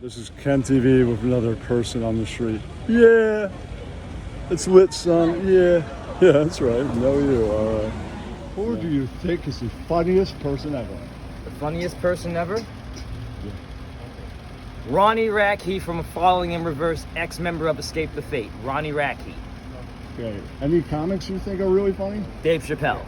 This is Ken TV with another person on the street. Yeah, it's lit, son. Yeah, that's right. Know you. All right. Who do you think is the funniest person ever? The funniest person ever? Ronnie Radke from Falling in Reverse, ex-member of Escape the Fate. Ronnie Radke. Okay. Any comics you think are really funny? Dave Chappelle.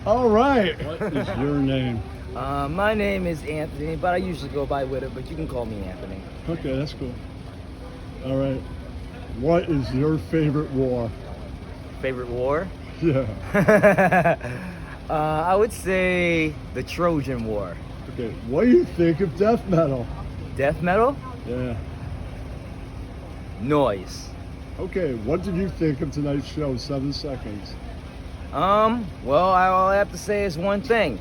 All right. What is your name? My name is Anthony, but I usually go by Witter, but you can call me Anthony. Okay, that's cool. All right. What is your favorite war? Favorite war? Yeah. I would say the Trojan War. Okay. What do you think of death metal? Death metal? Yeah. Noise. Okay. What did you think of tonight's show, 7 Seconds? Well, all I have to say is one thing.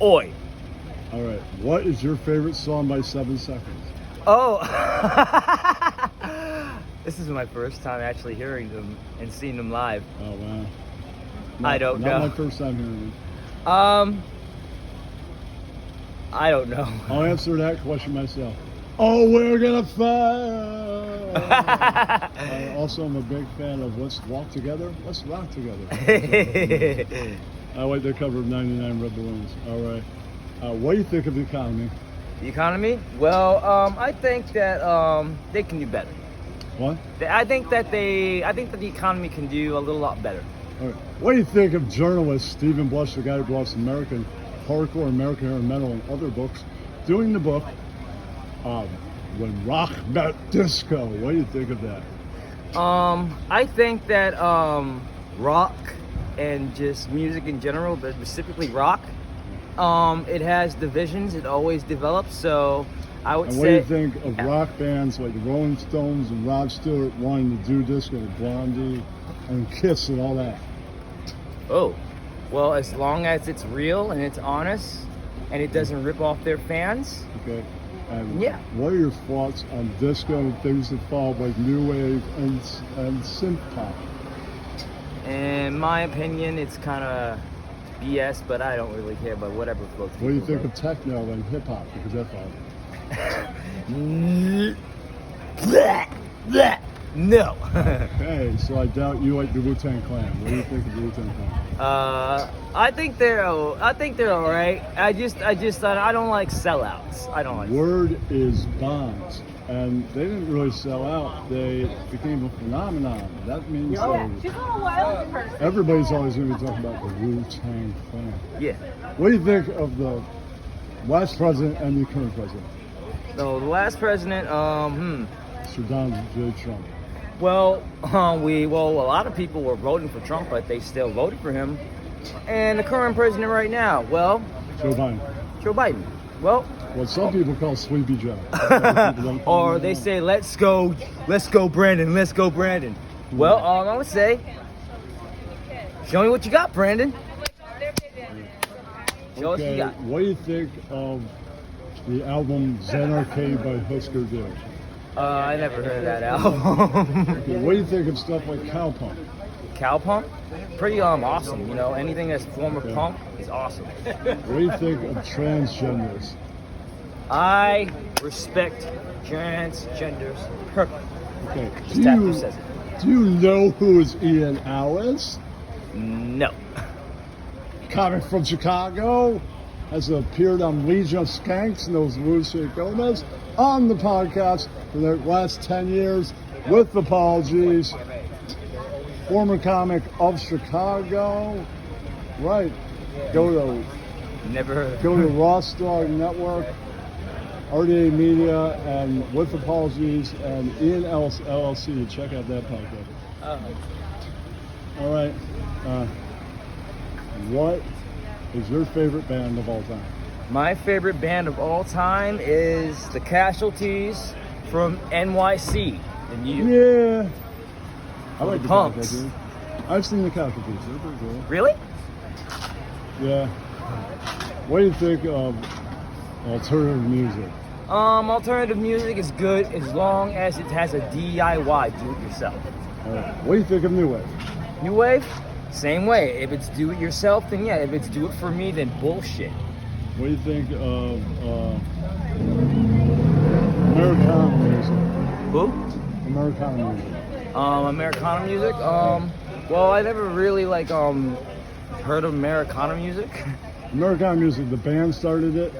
Oi. All right. What is your favorite song by 7 Seconds? Oh. This is my first time actually hearing them and seeing them live. Oh, wow. I don't know. Not my first time hearing them. I don't know. I'll answer that question myself. Oh, we're gonna fire. Also, I'm a big fan of Let's Walk Together. Let's rock together. I like the cover of 99 Red Balloons. All right. What do you think of the economy? The economy? Well, I think that they can do better. What? I think that the economy can do a little lot better. All right. What do you think of journalist Stephen Blush, the guy who brought us American Hardcore, American Hair Metal, and other books, doing the book When Rock Met Disco? What do you think of that? I think that rock and just music in general, but specifically rock, it has divisions. It always develops. So I would and say. What do you think of rock bands like the Rolling Stones and Rod Stewart wanting to do disco, Blondie and Kiss and all that? Oh, well, as long as it's real and it's honest and it doesn't rip off their fans. Okay. And yeah. What are your thoughts on disco and things that fall like new wave and synth pop? In my opinion, it's kind of BS, but I don't really care about whatever floats. What do you think of techno and hip hop? Because that's all. No. Okay, so I doubt you like the Wu-Tang Clan. What do you think of the Wu-Tang Clan? I think they're all right. I don't like sellouts. I don't like. Word is bond, and they didn't really sell out. They became a phenomenon. That means everybody's always going to be talking about the Wu-Tang Clan. Yeah. What do you think of the last president and the current president? So the last president, Sir Donald J. Trump. Well, a lot of people were voting for Trump, but they still voted for him. And the current president right now, well, Joe Biden. Joe Biden. Well, what some people call Sleepy Joe. Or they say, let's go, Brandon, let's go, Brandon. Well, I would say, show me what you got, Brandon. Show us what you got. What do you think of the album Xanarchy by Husker Du? I never heard of that album. Okay, what do you think of stuff like Cowpunk? Cowpunk? Pretty awesome. You know, anything that's form of punk is awesome. What do you think of transgenders? I respect transgenders perfectly. Okay. Do you know who is Ian Alice? No. Comic from Chicago, has appeared on Legion of Skanks and those Lucy Gomez on the podcast for the last 10 years with apologies. Former comic of Chicago. Right. Go to Raw Star Network, RDA Media, and with apologies, and Ian Ellis LLC. Check out that podcast. All right. What is your favorite band of all time? My favorite band of all time is the Casualties from NYC in New York. Yeah. I like the Punks. Casualties. I've seen the Casualties. They're pretty cool. Really? Yeah. What do you think of alternative music? Alternative music is good as long as it has a DIY, do it yourself. All right. What do you think of New Wave? New Wave? Same way. If it's do it yourself, then yeah. If it's do it for me, then bullshit. What do you think of Americana music. Who? Americana music. Americana music. Well, I never really heard of Americana music. Americana music, the band started it.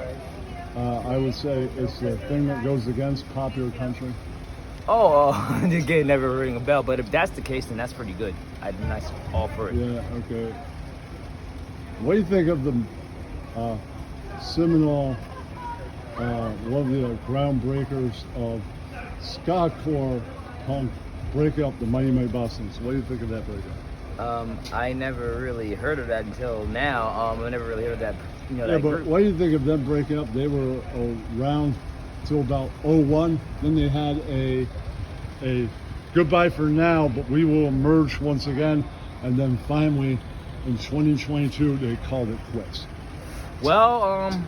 I would say it's the thing that goes against popular country. Again, never ring a bell. But if that's the case, then that's pretty good. I'm nice all for it. Yeah, okay. What do you think of the seminal, one of the groundbreakers of ska-core punk breaking up the Mighty Mighty Boston's? What do you think of that breakup? I never really heard of that until now. I never really heard of that. Yeah, that but group. what do you think of them breaking up? They were around till about 01. Then they had a goodbye for now, but we will emerge once again. And then finally, in 2022, they called it quits. Well,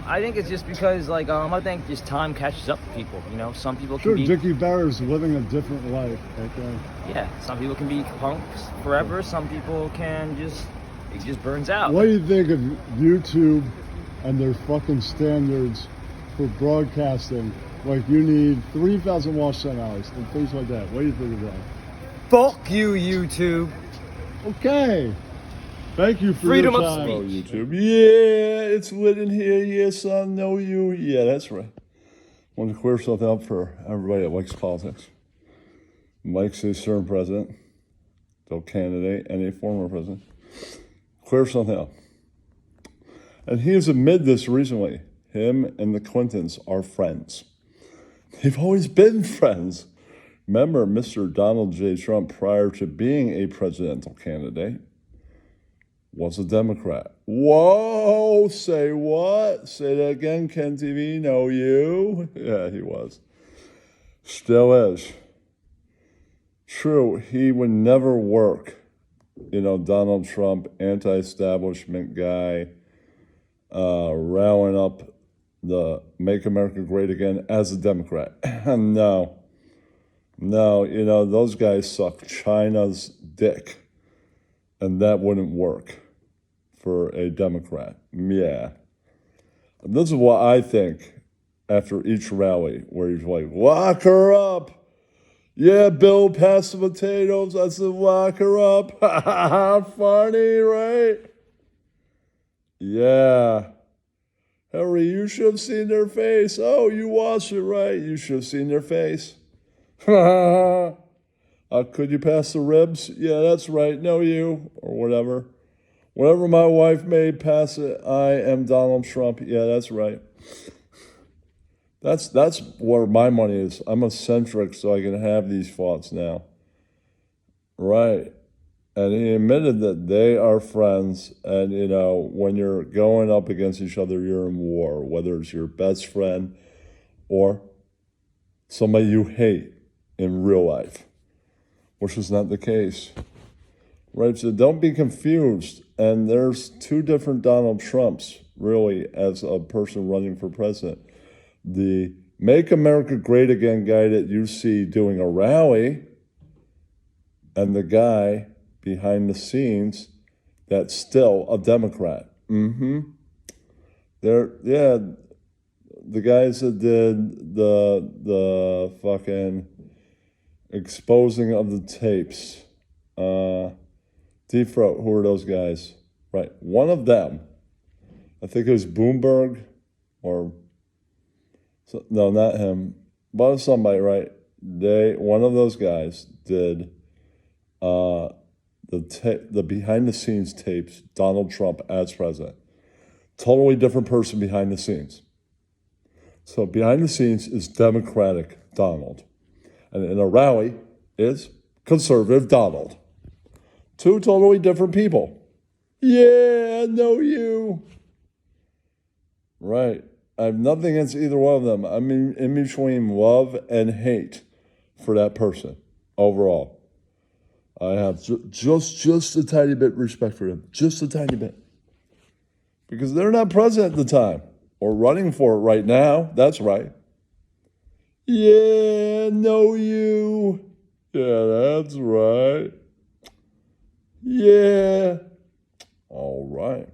I think it's just because, I think just time catches up with people. You know, some people can Sure, be. Dickie Bear is living a different life. Okay. Yeah, some people can be punks forever. Some people can it just burns out. What do you think of YouTube and their fucking standards for broadcasting? Like, you need 3,000 watch hours and things like that. What do you think of that? Fuck you, YouTube. Okay. Thank you for Freedom your of time. speech. YouTube. Yeah, it's lit in here. Yes, I know you. Yeah, that's right. Want to clear something up for everybody that likes politics. Mike's a certain president, still candidate, and a former president. Clear something up. And he has admitted this recently. Him and the Clintons are friends. They've always been friends. Remember, Mr. Donald J. Trump, prior to being a presidential candidate, was a Democrat. Whoa, say what? Say that again, Ken TV. No, you? Yeah, he was. Still is. True, he would never work. You know, Donald Trump, anti-establishment guy, rallying up the Make America Great Again as a Democrat. No, you know, those guys suck China's dick. And that wouldn't work for a Democrat. Yeah. This is what I think after each rally, where he's like, lock her up. Yeah, Bill, pass the potatoes. I said, lock her up. Funny, right? Yeah. Harry, you should have seen their face. Oh, you watched it, right? You should have seen their face. Could you pass the ribs? Yeah, that's right. No, you. Or whatever. Whatever my wife made, pass it. I am Donald Trump. Yeah, that's right. That's where my money is. I'm eccentric, so I can have these thoughts now. Right. And he admitted that they are friends. And, you know, when you're going up against each other, you're in war, whether it's your best friend or somebody you hate in real life, which is not the case. Right? So don't be confused. And there's two different Donald Trumps, really, as a person running for president. The Make America Great Again guy that you see doing a rally, and the guy behind the scenes that's still a Democrat. The guys that did the fucking exposing of the tapes. Deep Throat, who are those guys? Right, one of them, I think it was Bloomberg, or no, not him, but somebody, right? One of those guys did the behind the scenes tapes, Donald Trump as president. Totally different person behind the scenes. So behind the scenes is Democratic Donald, and in a rally is conservative Donald. Two totally different people. Yeah, no you. Right. I have nothing against either one of them. I mean, in between love and hate for that person overall. I have just a tiny bit respect for them. Just a tiny bit. Because they're not president at the time. Or running for it right now. That's right. Yeah, no you. Yeah, that's right. Yeah. All right.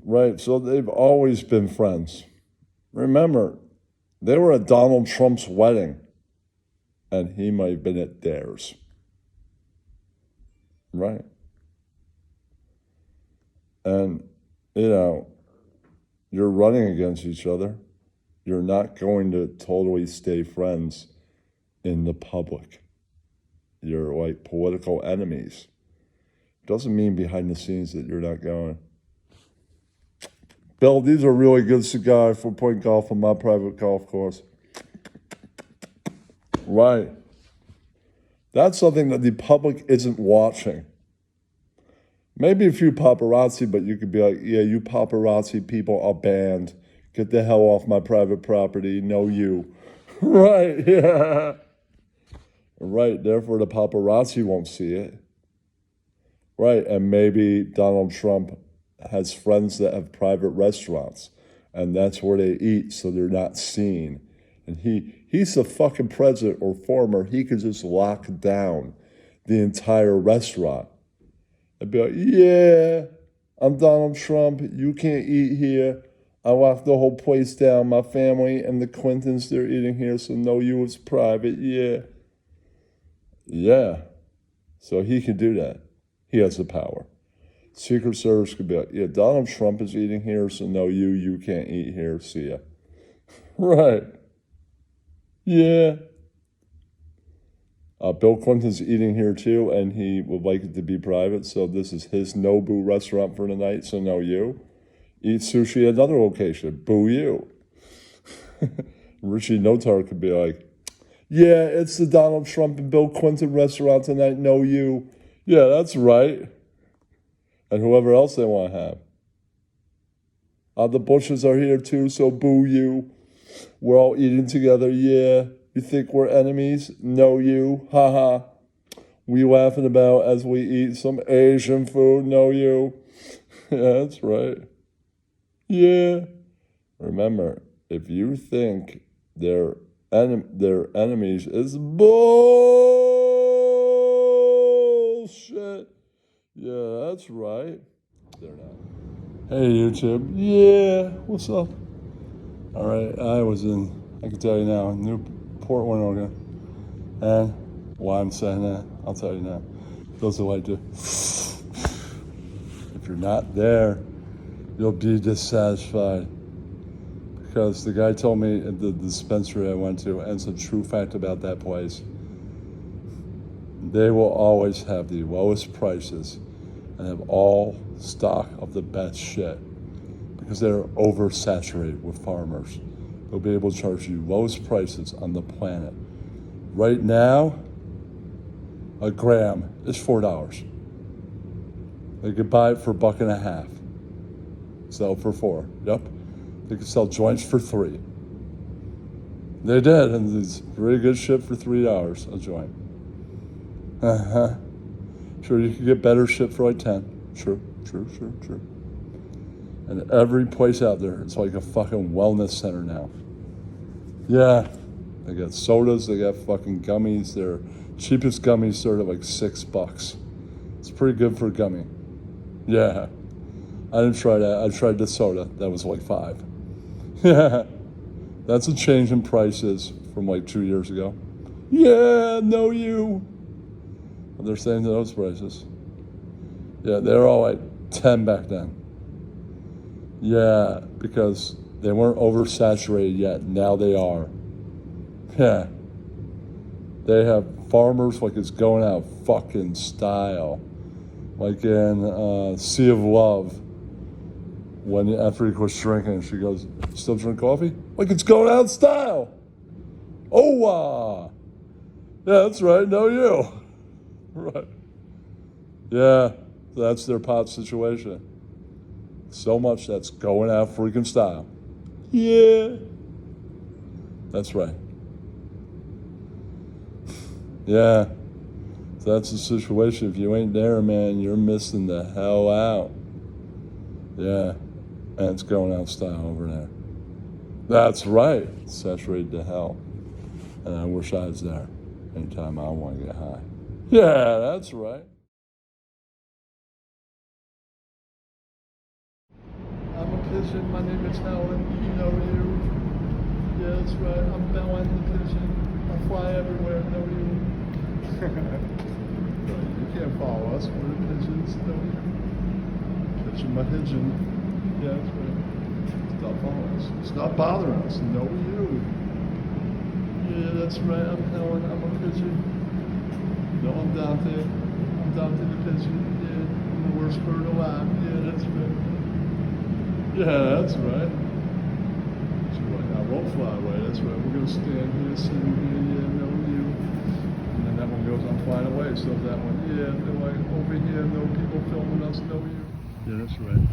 Right, so they've always been friends. Remember, They were at Donald Trump's wedding, and he might have been at theirs. Right. And, you're running against each other. You're not going to totally stay friends in the public. You're like political enemies. Doesn't mean behind the scenes that you're not going. Bill, these are really good cigars for playing golf on my private golf course. Right. That's something that the public isn't watching. Maybe a few paparazzi, but you could be like, yeah, you paparazzi people are banned. Get the hell off my private property. No, you. Right, yeah. Right, therefore the paparazzi won't see it. Right, and maybe Donald Trump has friends that have private restaurants, and that's where they eat, so they're not seen. And he's the fucking president or former. He could just lock down the entire restaurant. I'd be like, yeah, I'm Donald Trump. You can't eat here. I locked the whole place down. My family and the Clintons, they're eating here, so no, you was private. Yeah. Yeah. So he could do that. He has the power. Secret Service could be like, yeah, Donald Trump is eating here, so no, you can't eat here. See ya. Right. Yeah. Bill Clinton's eating here too, and he would like it to be private, so this is his Nobu restaurant for the night, so no, you. Eat sushi at another location. Boo you. Richie Notar could be like, yeah, it's the Donald Trump and Bill Clinton restaurant tonight, no, you. Yeah, that's right. And whoever else they want to have. The Bushes are here too, so boo you. We're all eating together, yeah. You think we're enemies? No, you. Haha. We laughing about as we eat some Asian food? No, you. Yeah, that's right. Yeah. Remember, if you think they're enemies, it's bullshit. Yeah, that's right. They're not. Hey, YouTube. Yeah, what's up? All right, I can tell you now, Portland, Oregon. And why I'm saying that, I'll tell you now. Those who like to, if you're not there, you'll be dissatisfied. Because the guy told me at the dispensary I went to, and it's a true fact about that place, they will always have the lowest prices and have all stock of the best shit because they're oversaturated with farmers. They'll be able to charge you lowest prices on the planet. Right now, a gram is $4. They could buy it for $1.50. Sell it for $4. Yep. They could sell joints for $3. They did, and it's pretty good shit for $3 a joint. Uh-huh. Sure, you could get better shit for like 10. True. And every place out there, it's like a fucking wellness center now. Yeah. They got sodas, they got fucking gummies. Their cheapest gummies start at like $6. It's pretty good for a gummy. Yeah. I didn't try that. I tried the soda. That was like $5. Yeah. That's a change in prices from like 2 years ago. Yeah, no you. But they're staying to those prices. Yeah, they were all like 10 back then. Yeah, because they weren't oversaturated yet. Now they are. Yeah. They have farmers like it's going out of fucking style. Like in Sea of Love, when Afrique was drinking, she goes, still drink coffee? Like it's going out of style. Oh, yeah, that's right. No, you. Right. Yeah, that's their pot situation. So much that's going out of freaking style. Yeah. That's right. Yeah. So that's the situation. If you ain't there, man, you're missing the hell out. Yeah. And it's going out of style over there. That's right. It's saturated to hell. And I wish I was there anytime I want to get high. Yeah, that's right. I'm a pigeon. My name is Hellen. You know you. Yes. that's right. I'm Hellen the pigeon. I fly everywhere. No, you. You can't follow us. We're the pigeons. No, you. Pigeon my pigeon. Yeah, that's right. Stop following us. Stop bothering us. No, you. Yeah, that's right. I'm Hellen. I'm a pigeon. No, I'm Dante. I'm Dante the pigeon. Yeah, I'm the worst bird alive. Yeah, that's right. Yeah, that's right. That's right. I won't fly away. That's right. We're gonna stand here, sitting here. Yeah, no, you. And then that one goes on flying away. So that one, yeah, they're like over here, no people filming us. No, you. Yeah, that's right.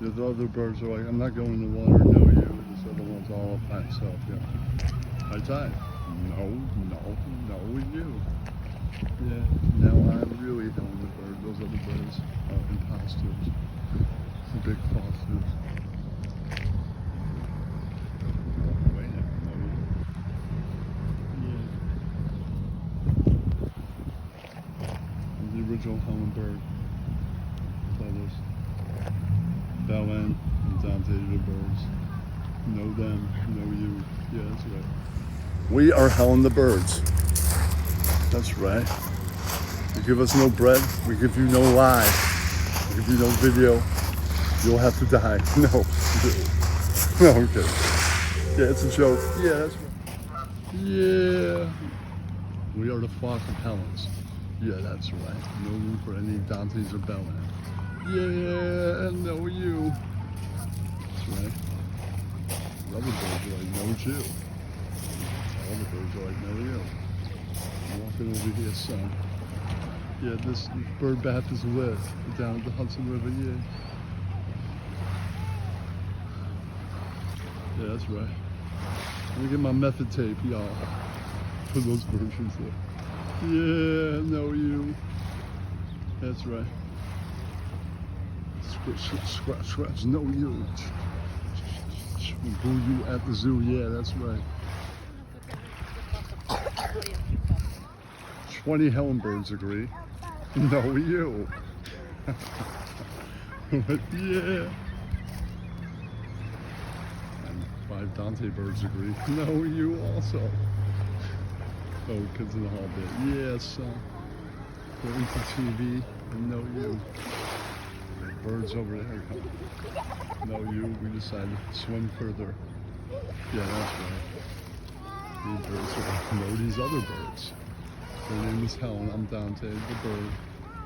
The other birds are like, I'm not going in the water. No, you. This other one's all up by itself. Yeah. High tide. No, you. Yeah, now I'm really Hellen the bird. Those other birds are imposters. The big fosters. Wait now, no. Yeah. I'm the original Hellen bird. Others. Hellen and Dante the birds. Know them, know you. Yeah, that's right. We are Hellen the birds. That's right. You give us no bread, we give you no live. We give you no video, you'll have to die. No. No, I'm kidding. Yeah, it's a joke. Yeah, that's right. Yeah. We are the flock of Hellens. Yeah, that's right. No room for any Dantes or Bellman. Yeah, no you. That's right. The other birds are like, no you. All the birds are like, no you. I'm walking over here, son. Yeah, this bird bath is lit down at the Hudson River, yeah. Yeah, that's right. Let me get my method tape, y'all. For those versions there. Yeah, no you. That's right. Scratch, no you. Boo you at the zoo, yeah, that's right. 20 Hellen birds agree. No, you. But yeah. And 5 Dante birds agree. No, you also. Oh, kids in the hall bit. Yes. Go into TV and no, you. The birds over there. No, you. We decided to swim further. Yeah, that's right. These birds are no, these other birds. Their name is Hellen. I'm Dante, the bird.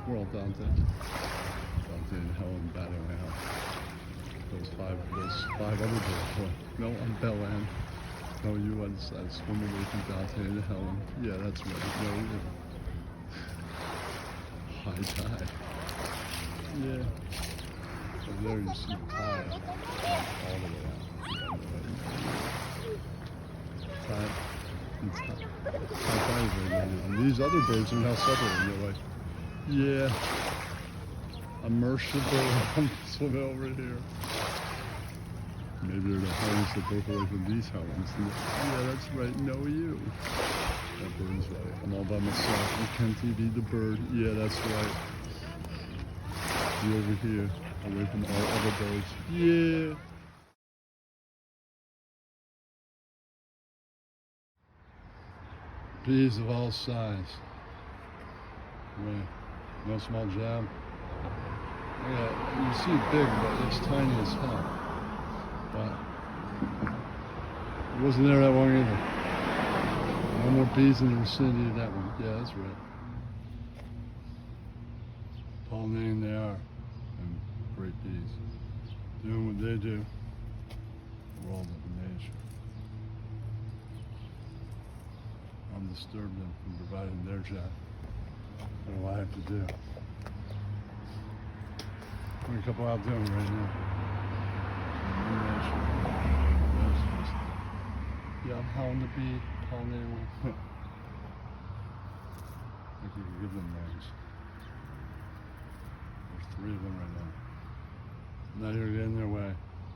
We're all Dante. Dante and Hellen battling out. Those five other birds. Well, no, I'm Bellman. No, you. I decided to swim away from Dante and Hellen. Yeah, that's right. No, you. High tide. Yeah. So there you see the tide. All the way out. Tide. And these other birds are now separated. They're like, yeah, immersible. I'm swimming over here. Maybe they're the Hellens that broke away from these Hellens. Yeah, that's right. No, you. That bird's right. I'm all by myself. On Ken TV, the bird. Yeah, that's right. You over here, away from all other birds. Yeah. Bees of all sizes. Right. No small job. Yeah, you see it big, but it's tiny as hell. But it wasn't there that long either. No more bees in the vicinity of that one. Yeah, that's right. Pollinating they are. And great bees. Doing what they do. The world of nature. Undisturb them from providing their job. What do I have to do? What are a couple out doing right now? Yeah, I'm howling the bee, pollinating one. I think we can give them names. There's 3 of them right now. Not here to get in their way.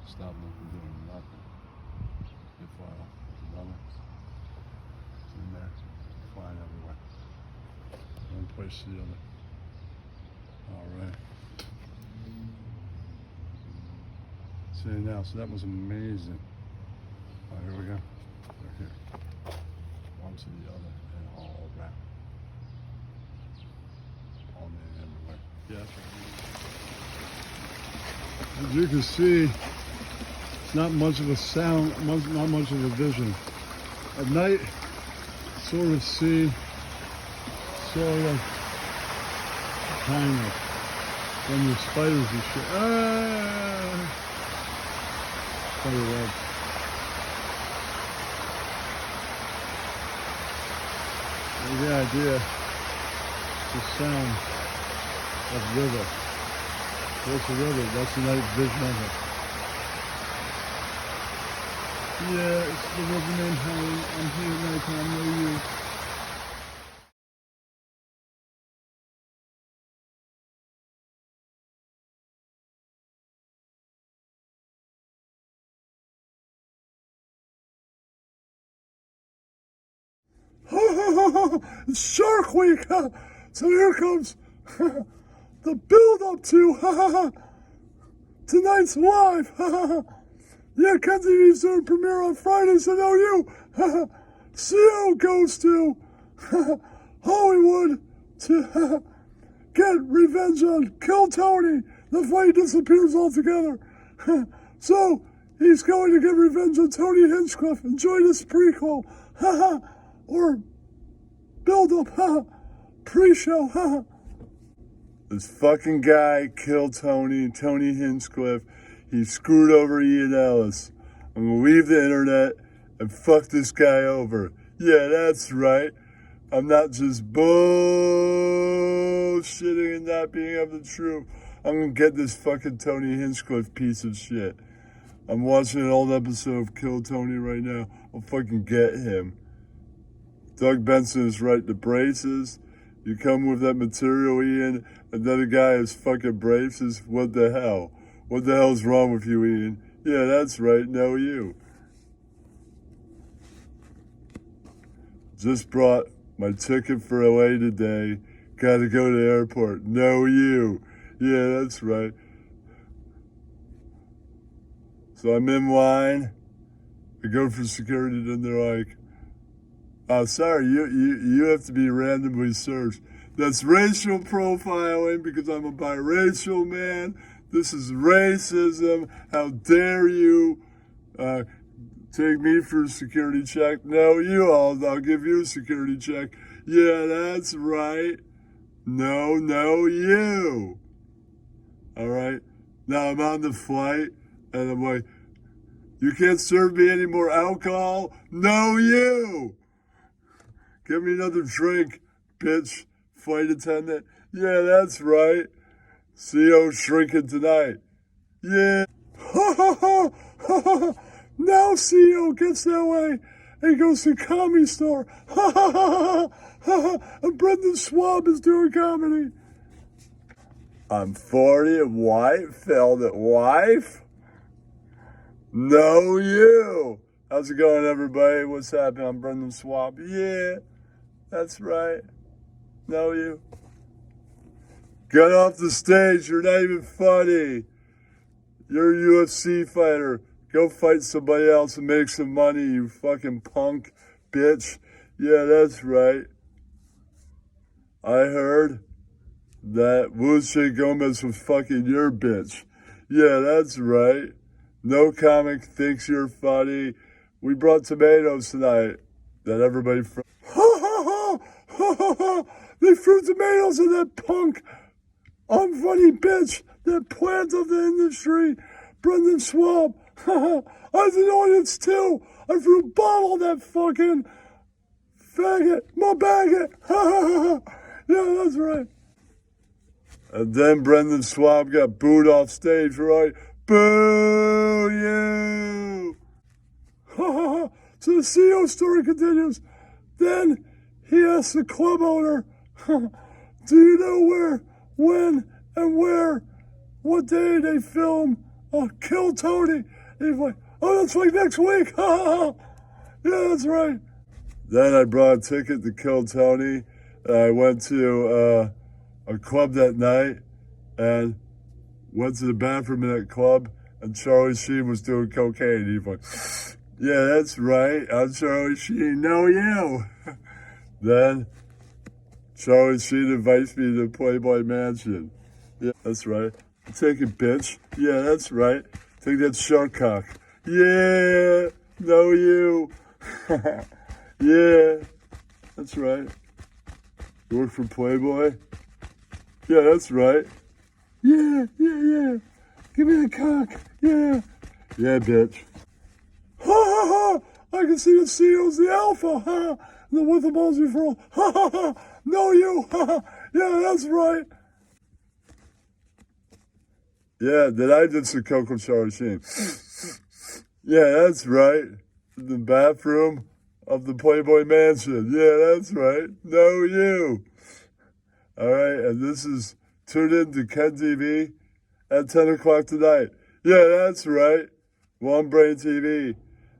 Stop them from doing nothing. They fly off. Another. In there, flying everywhere. One place to the other. All right. See now, so that was amazing. All right, here we go. They're here. One to the other and all around. All in everywhere. Yes. As you can see, it's not much of a sound, not much of a vision. At night, sort of see, sort of, kind of, when the spiders and shit. Spider web. The idea, the sound of river. There's the river, that's the night vision of it. Yeah, it's the river named Hellen. I'm here at nighttime, no you. It's Shark Week! So here comes the build up to tonight's live. Yeah, Ken TV's doing premiere on Friday, so no you. CO goes to Hollywood to get revenge on Kill Tony. The fight disappears altogether. So he's going to get revenge on Tony Hinchcliffe. Enjoy this prequel. Or build up. Pre-show. This fucking guy killed Tony Hinchcliffe. He screwed over Ian Ellis. I'm gonna leave the internet and fuck this guy over. Yeah, that's right. I'm not just bullshitting and not being of the truth. I'm gonna get this fucking Tony Hinchcliffe piece of shit. I'm watching an old episode of Kill Tony right now. I'll fucking get him. Doug Benson is right, the braces. You come with that material, Ian, and then a guy has fucking braces. What the hell? What the hell's wrong with you, Ian? Yeah, that's right, no you. Just brought my ticket for LA today. Gotta go to the airport. No you. Yeah, that's right. So I'm in line. I go for security, then they're like, sorry, you have to be randomly searched. That's racial profiling because I'm a biracial man. This is racism. How dare you take me for a security check? No, I'll give you a security check. Yeah, that's right. No, you. All right. Now I'm on the flight and I'm like, you can't serve me any more alcohol? No, you. Give me another drink, bitch, flight attendant. Yeah, that's right. CO shrinking tonight. Yeah. Now CO gets that way and goes to Comedy Store. And Brendan Schwab is doing comedy. I'm 40 and white, failed at life. No, you. How's it going, everybody? What's happening? I'm Brendan Schwab. Yeah. That's right. No, you. Get off the stage. You're not even funny. You're a UFC fighter. Go fight somebody else and make some money, you fucking punk bitch. Yeah, that's right. I heard that Luce Gomez was fucking your bitch. Yeah, that's right. No comic thinks you're funny. We brought tomatoes tonight that everybody... They threw tomatoes at that punk, unfunny bitch, that plant of the industry, Brendan Schwab. I was an audience too. I threw a bottle at that fucking faggot, my baggot. Yeah, that's right. And then Brendan Schwab got booed off stage, right? Boo you! So the CEO story continues. Then he asked the club owner, do you know where, when, and where, what day they film Kill Tony? And he's like, oh, that's like next week. Yeah, that's right. Then I brought a ticket to Kill Tony. I went to a club that night and went to the bathroom in that club, and Charlie Sheen was doing cocaine. He's like, Yeah, that's right. I'm Charlie Sheen. No, you. Then Charlie Sheen invites me to Playboy Mansion. Yeah, that's right. Take it, bitch. Yeah, that's right. Take that shark cock. Yeah, no, you. Yeah, that's right. You work for Playboy? Yeah, that's right. Yeah, yeah, yeah. Give me the cock. Yeah. Yeah, bitch. Ha ha ha! I can see the seals, the alpha, ha! The with the balls you for ha ha ha! No, you, ha ha! Yeah, that's right. Yeah, that I did some Coco Charlie Sheen. Yeah, that's right. The bathroom of the Playboy Mansion. Yeah, that's right. No, you. All right, and this is tuned in to Ken TV at 10 o'clock tonight. Yeah, that's right. One Brain TV.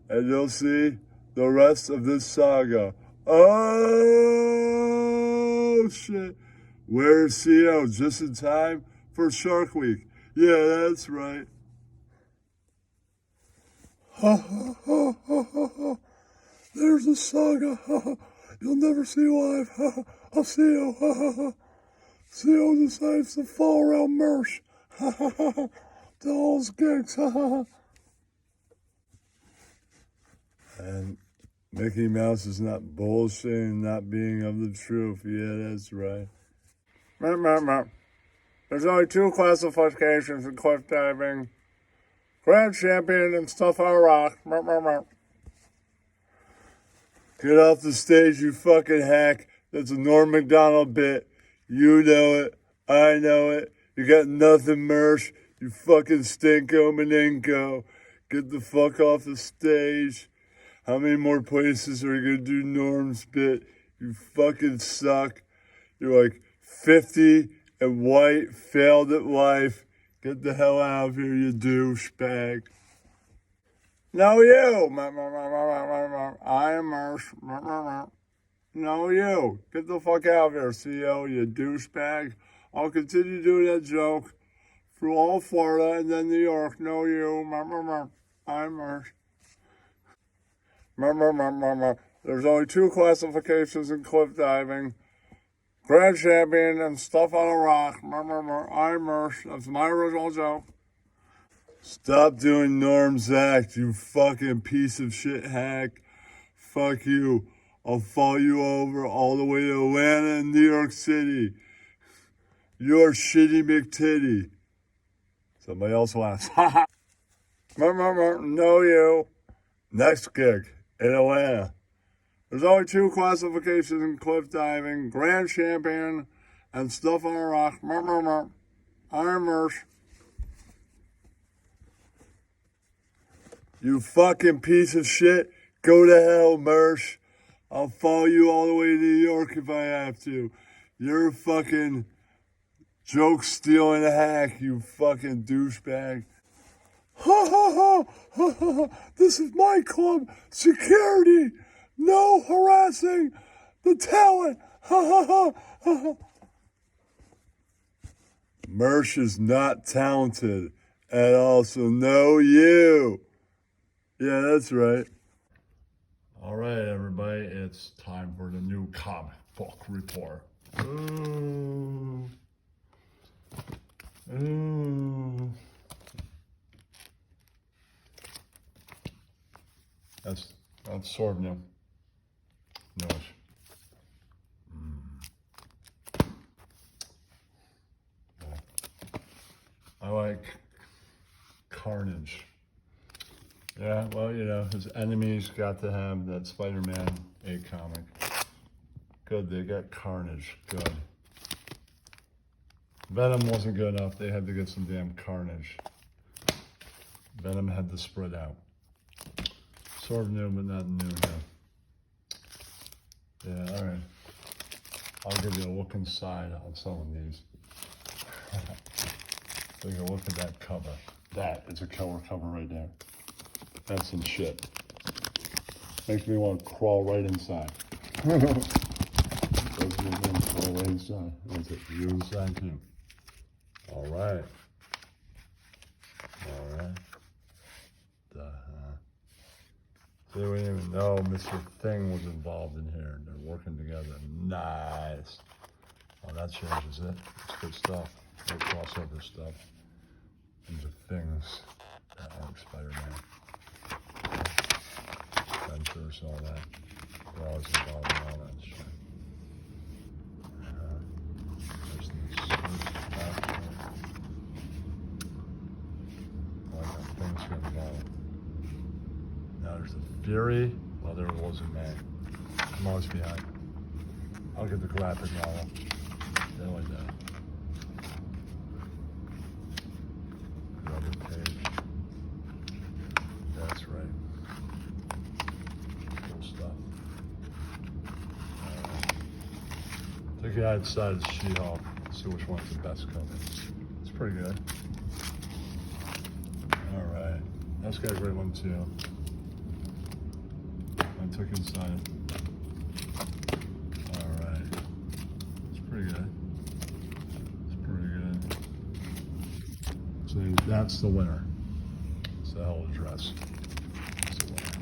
And you'll see the rest of this saga. Oh, shit. Where's CO? Just in time for Shark Week. Yeah, that's right. Ha ha ha ha ha ha. There's a saga. Ha ha. You'll never see live. Ha ha. I'll see you. Ha ha ha. CO decides to fall around Mersh. Ha ha ha ha. To all his gigs. Ha ha ha. And Mickey Mouse is not bullshitting, not being of the truth. Yeah, that's right. There's only two classifications in cliff diving: Grand Champion and stuff on a rock. Get off the stage, you fucking hack. That's a Norm Macdonald bit. You know it. I know it. You got nothing, Mersh. You fucking stinko maninko. Get the fuck off the stage. How many more places are you gonna do Norm's bit? You fucking suck. You're like 50 and white, failed at life. Get the hell out of here, you douchebag. No, you. I am Mersh. No, you. Get the fuck out of here, CO, you douchebag. I'll continue doing that joke through all Florida and then New York. No, you. I'm Mersh. There's only two classifications in cliff diving: Grand Champion and stuff on a rock. I'm Mersh. That's my original joke. Stop doing Norm's act, you fucking piece of shit hack. Fuck you. I'll follow you over all the way to Atlanta and New York City. You're shitty McTitty. Somebody else laughs. No, you. Next gig in Atlanta. There's only two classifications in cliff diving: Grand Champion and stuff on a rock. I'm Mersh. You fucking piece of shit. Go to hell, Mersh. I'll follow you all the way to New York if I have to. You're a fucking joke stealing hack, you fucking douchebag. Ha ha ha ha ha! This is my club. Security. No harassing the talent. Ha ha ha ha ha. Mersh is not talented at all, so no you. Yeah, that's right. All right, everybody, it's time for the new comic book report. Ooh. Ooh. That's sort of new. Newish. Yeah. I like Carnage. Yeah, well, you know, his enemies got to have that Spider-Man 8 comic. Good, they got Carnage. Good. Venom wasn't good enough. They had to get some damn Carnage. Venom had to spread out. Sort of new, but not new now. Yeah, all right. I'll give you a look inside on some of these. Take a look at that cover. That is a killer cover right there. That's some shit. Makes me want to crawl right inside. Makes me want to crawl right inside. That's it. You inside too. All right. All right. They didn't even know Mr. Thing was involved in here. They're working together. Nice. Oh, that changes it. It's good stuff. No crossover stuff. These are things that like Spider-Man. Ventures, all that. They're always involved in all that shit. There's the search factor. I like how things get involved. Now there's the Fury. Well, there wasn't man. I'm always behind. I'll get the graphic novel. They like that. Cover page. That's right. Cool stuff. Take the outside of the She-Hulk. See which one's the best cover. It's pretty good. All right. That's got a great one too. I took inside it. All right. It's pretty good. It's pretty good. So that's the winner. It's the hell of a dress. That's the winner.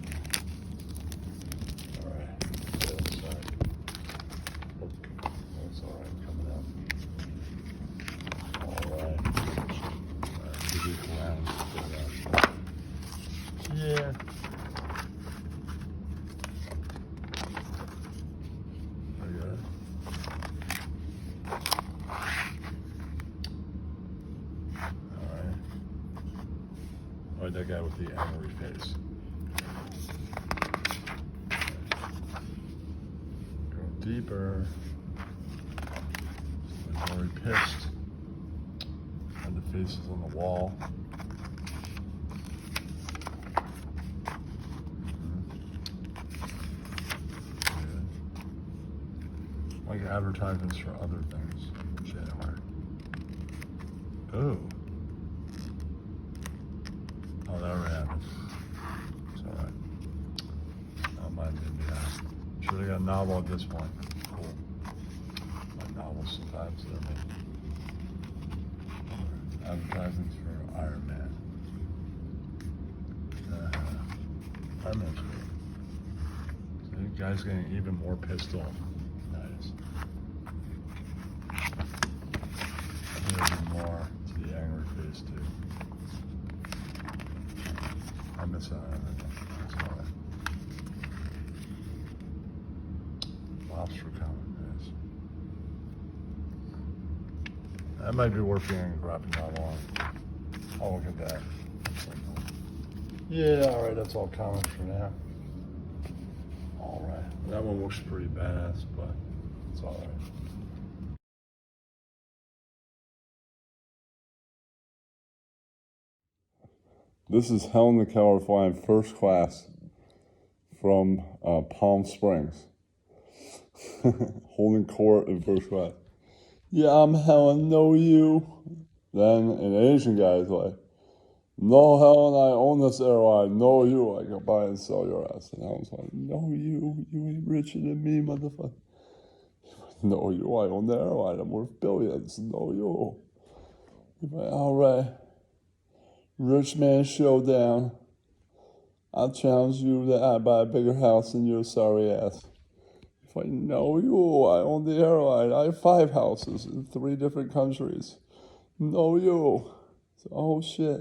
All right. The other side. Okay. That's all right. Coming up. All right. All right. Give you a round. Yeah. Alright, that guy with the angry face. Go deeper. I'm very pissed. And the faces on the wall. Like advertisements for other things. January. Oh. Oh, that already happened. It's alright. Not mine didn't do that. Should have got a novel at this point. Cool. My novels sometimes they're made. Advertisements for Iron Man. Iron Man's good. So the guy's getting even more pissed off. Nice. I think there'll be more to the angry face too. I miss out on everything. That's all right. Lobster comic, guys. That might be worth being a graphic novel on. I'll look at that. Yeah, alright, that's all comics for now. Alright. That one looks pretty badass, but it's alright. This is Hellen the Keller flying first class from Palm Springs. Holding court in first class. Yeah, I'm Hellen, know you. Then an Asian guy's like, no, Hellen, I own this airline. No, you. I can buy and sell your ass. And I was like, no, you. You ain't richer than me, motherfucker. No, you. I own the airline. I'm worth billions. No, you. He's like, all right. Rich man showdown. I'll challenge you that I buy a bigger house than your sorry ass. If I know you, I own the airline. I have 5 houses in 3 different countries. No, you. So, oh shit.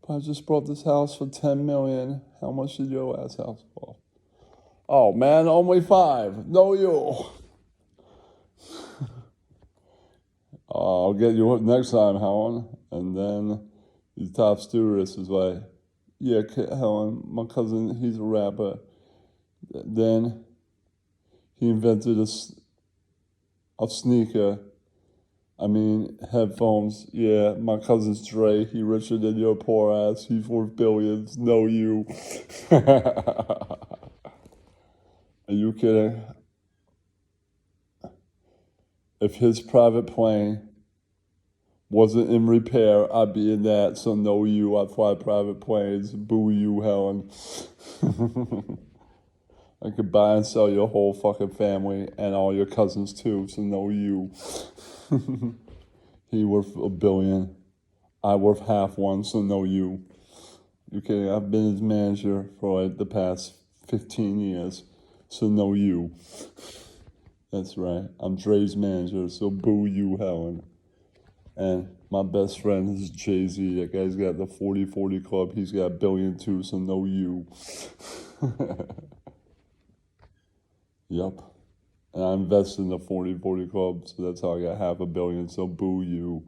I just bought this house for $10 million. How much did your ass house cost? Oh man, only 5. No, you. I'll get you up next time, Helen. And then the top stewardess is like, yeah, Helen, my cousin, he's a rapper. Then he invented a sneaker. I mean, headphones. Yeah, my cousin's Dre. He richer than your poor ass. He's worth billions. No, you. Are you kidding? If his private plane wasn't in repair, I'd be in that. So no, you. I fly private planes. Boo you, Helen. I could buy and sell your whole fucking family and all your cousins too. So no, you. He worth $1 billion. I worth half one. So no, you. Okay, I've been his manager for like the past 15 years, so no you. That's right. I'm Dre's manager, so boo you, Helen. And my best friend is Jay-Z. That guy's got the 40-40 club. He's got $1 billion too, so no you. Yep. And I invested in the 40-40 club, so that's how I got $500 million, so boo you.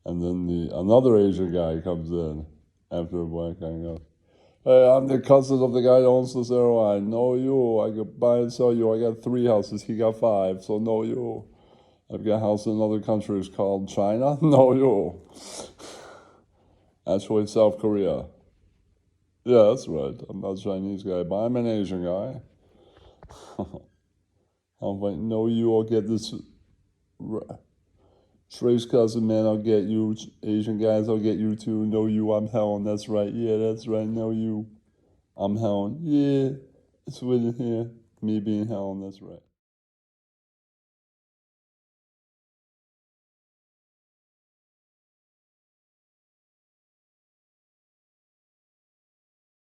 And then another Asian guy comes in after a black guy and goes, hey, I'm the cousin of the guy that owns this airline. No you. I could buy and sell you. I got 3 houses. He got 5, so no you. I've got a house in another country. It's called China. No you. Actually, South Korea. Yeah, that's right. I'm not a Chinese guy, but I'm an Asian guy. I'm like, no you. I'll get this. Trace cousin, man, I'll get you. Asian guys, I'll get you too. No you, I'm Helen. That's right. Yeah, that's right. No you, I'm Helen. Yeah, it's written here. Me being Helen, that's right.